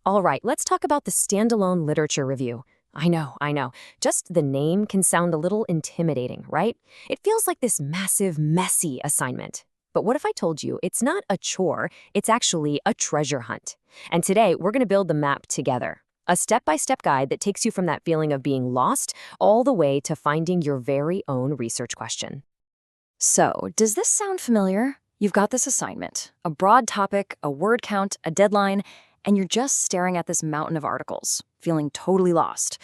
All right, let's talk about the standalone literature review. I know. Just the name can sound a little intimidating, right? It feels like this massive, messy assignment. But what if I told you it's not a chore, it's actually a treasure hunt? And today, we're going to build the map together. A step-by-step guide that takes you from that feeling of being lost all the way to finding your very own research question. So, does this sound familiar? You've got this assignment, a broad topic, a word count, a deadline, and you're just staring at this mountain of articles, feeling totally lost.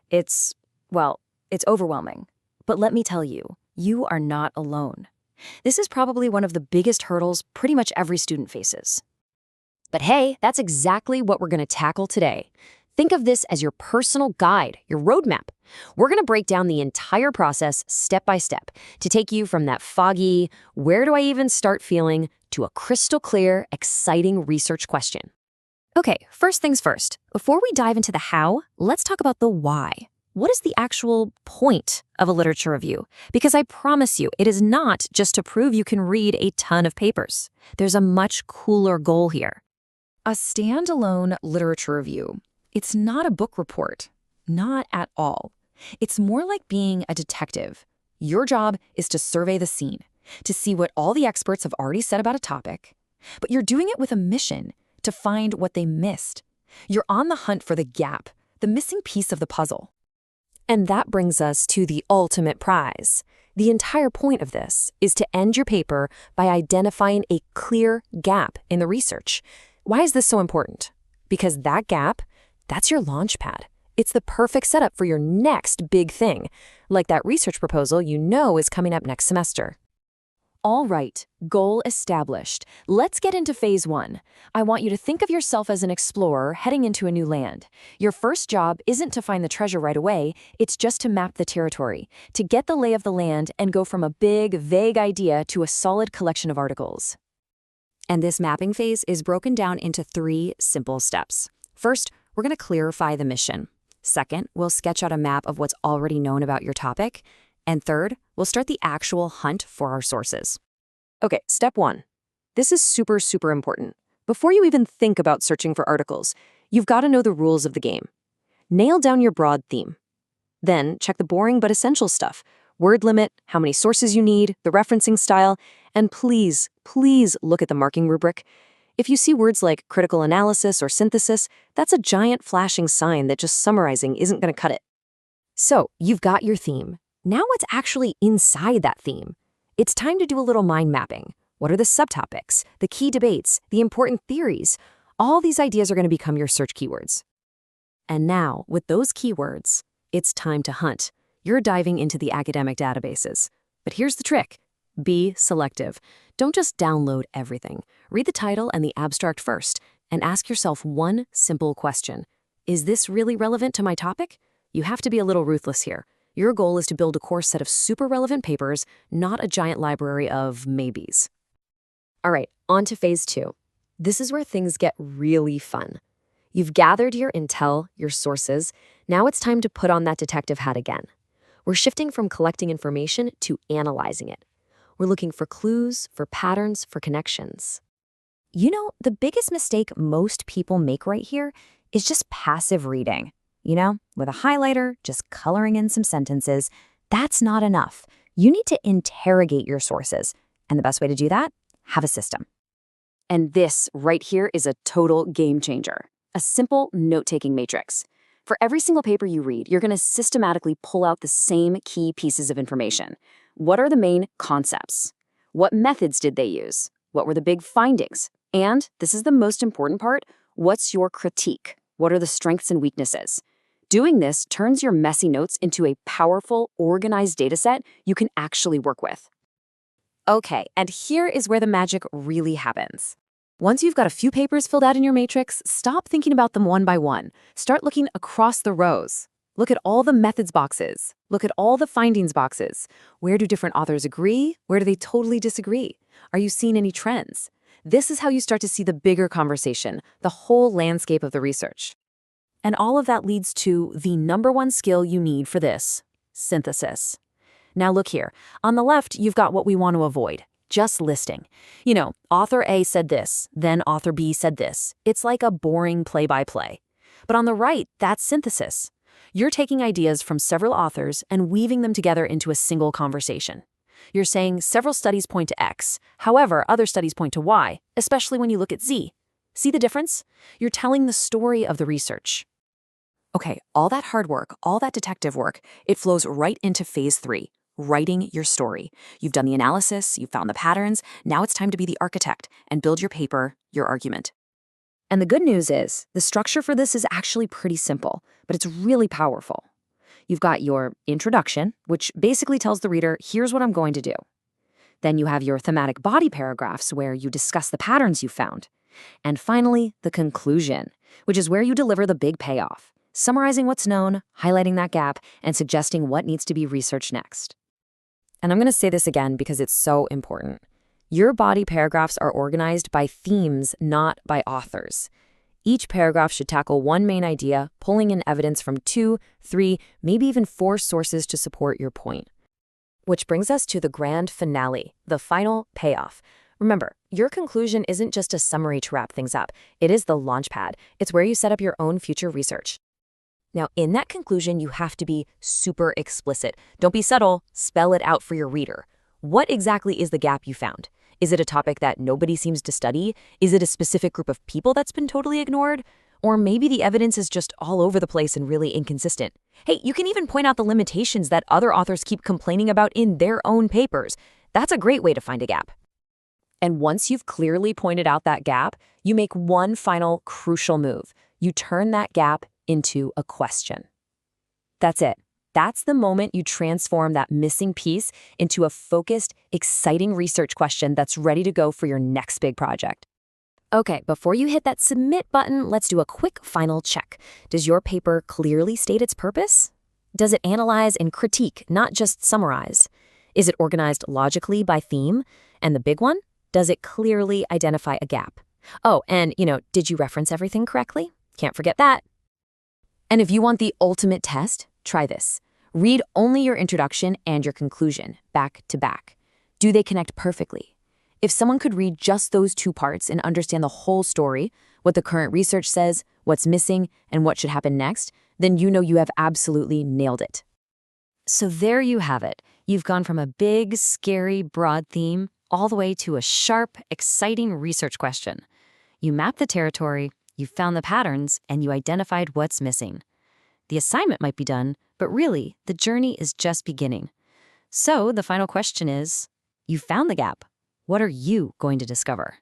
It's overwhelming. But let me tell you, you are not alone. This is probably one of the biggest hurdles pretty much every student faces. But hey, that's exactly what we're going to tackle today. Think of this as your personal guide, your roadmap. We're going to break down the entire process step by step to take you from that foggy, where do I even start feeling, to a crystal clear, exciting research question. Okay, first things first. Before we dive into the how, let's talk about the why. What is the actual point of a literature review? Because I promise you, it is not just to prove you can read a ton of papers. There's a much cooler goal here. A standalone literature review. It's not a book report. Not at all. It's more like being a detective. Your job is to survey the scene, to see what all the experts have already said about a topic. But you're doing it with a mission to find what they missed. You're on the hunt for the gap, the missing piece of the puzzle. And that brings us to the ultimate prize. The entire point of this is to end your paper by identifying a clear gap in the research. Why is this so important? Because that gap, that's your launch pad. It's the perfect setup for your next big thing, like that research proposal you know is coming up next semester. All right, goal established. Let's get into phase one. I want you to think of yourself as an explorer heading into a new land. Your first job isn't to find the treasure right away, it's just to map the territory, to get the lay of the land and go from a big, vague idea to a solid collection of articles. And this mapping phase is broken down into 3 simple steps. First, we're going to clarify the mission. Second, we'll sketch out a map of what's already known about your topic. And third, we'll start the actual hunt for our sources. Okay, step 1. This is super important. Before you even think about searching for articles, you've got to know the rules of the game. Nail down your broad theme. Then check the boring but essential stuff. Word limit, how many sources you need, the referencing style, and please look at the marking rubric. If you see words like critical analysis or synthesis, that's a giant flashing sign that just summarizing isn't going to cut it. So, you've got your theme. Now what's actually inside that theme? It's time to do a little mind mapping. What are the subtopics, the key debates, the important theories? All these ideas are going to become your search keywords. And now, with those keywords, it's time to hunt. You're diving into the academic databases. But here's the trick. Be selective. Don't just download everything. Read the title and the abstract first, and ask yourself one simple question. Is this really relevant to my topic? You have to be a little ruthless here. Your goal is to build a core set of super relevant papers, not a giant library of maybes. All right, on to phase 2. This is where things get really fun. You've gathered your intel, your sources. Now it's time to put on that detective hat again. We're shifting from collecting information to analyzing it. We're looking for clues, for patterns, for connections. You know, the biggest mistake most people make right here is just passive reading. With a highlighter, just coloring in some sentences. That's not enough. You need to interrogate your sources. And the best way to do that? Have a system. And this right here is a total game changer. A simple note-taking matrix. For every single paper you read, you're going to systematically pull out the same key pieces of information. What are the main concepts? What methods did they use? What were the big findings? And, this is the most important part, what's your critique? What are the strengths and weaknesses? Doing this turns your messy notes into a powerful, organized dataset you can actually work with. Okay, and here is where the magic really happens. Once you've got a few papers filled out in your matrix, stop thinking about them one by one. Start looking across the rows. Look at all the methods boxes. Look at all the findings boxes. Where do different authors agree? Where do they totally disagree? Are you seeing any trends? This is how you start to see the bigger conversation, the whole landscape of the research. And all of that leads to the number one skill you need for this: synthesis. Now look here. On the left, you've got what we want to avoid: just listing. Author A said this, then author B said this. It's like a boring play-by-play. But on the right, that's synthesis. You're taking ideas from several authors and weaving them together into a single conversation. You're saying several studies point to X, however, other studies point to Y, especially when you look at Z. See the difference? You're telling the story of the research. Okay, all that hard work, all that detective work, it flows right into phase 3, writing your story. You've done the analysis, you've found the patterns, now it's time to be the architect and build your paper, your argument. And the good news is, the structure for this is actually pretty simple, but it's really powerful. You've got your introduction, which basically tells the reader, here's what I'm going to do. Then you have your thematic body paragraphs where you discuss the patterns you found. And finally, the conclusion, which is where you deliver the big payoff, summarizing what's known, highlighting that gap, and suggesting what needs to be researched next. And I'm going to say this again because it's so important. Your body paragraphs are organized by themes, not by authors. Each paragraph should tackle one main idea, pulling in evidence from 2, 3, maybe even 4 sources to support your point. Which brings us to the grand finale, the final payoff. Remember, your conclusion isn't just a summary to wrap things up. It is the launchpad. It's where you set up your own future research. Now, in that conclusion, you have to be super explicit. Don't be subtle. Spell it out for your reader. What exactly is the gap you found? Is it a topic that nobody seems to study? Is it a specific group of people that's been totally ignored? Or maybe the evidence is just all over the place and really inconsistent. Hey, you can even point out the limitations that other authors keep complaining about in their own papers. That's a great way to find a gap. And once you've clearly pointed out that gap, you make one final crucial move. You turn that gap into a question. That's it. That's the moment you transform that missing piece into a focused, exciting research question that's ready to go for your next big project. Okay, before you hit that submit button, let's do a quick final check. Does your paper clearly state its purpose? Does it analyze and critique, not just summarize? Is it organized logically by theme? And the big one, does it clearly identify a gap? Oh, and, did you reference everything correctly? Can't forget that. And if you want the ultimate test, try this. Read only your introduction and your conclusion, back to back. Do they connect perfectly? If someone could read just those 2 parts and understand the whole story, what the current research says, what's missing, and what should happen next, then you have absolutely nailed it. So there you have it. You've gone from a big, scary, broad theme all the way to a sharp, exciting research question. You mapped the territory, you found the patterns, and you identified what's missing. The assignment might be done, but really, the journey is just beginning. So the final question is, you found the gap. What are you going to discover?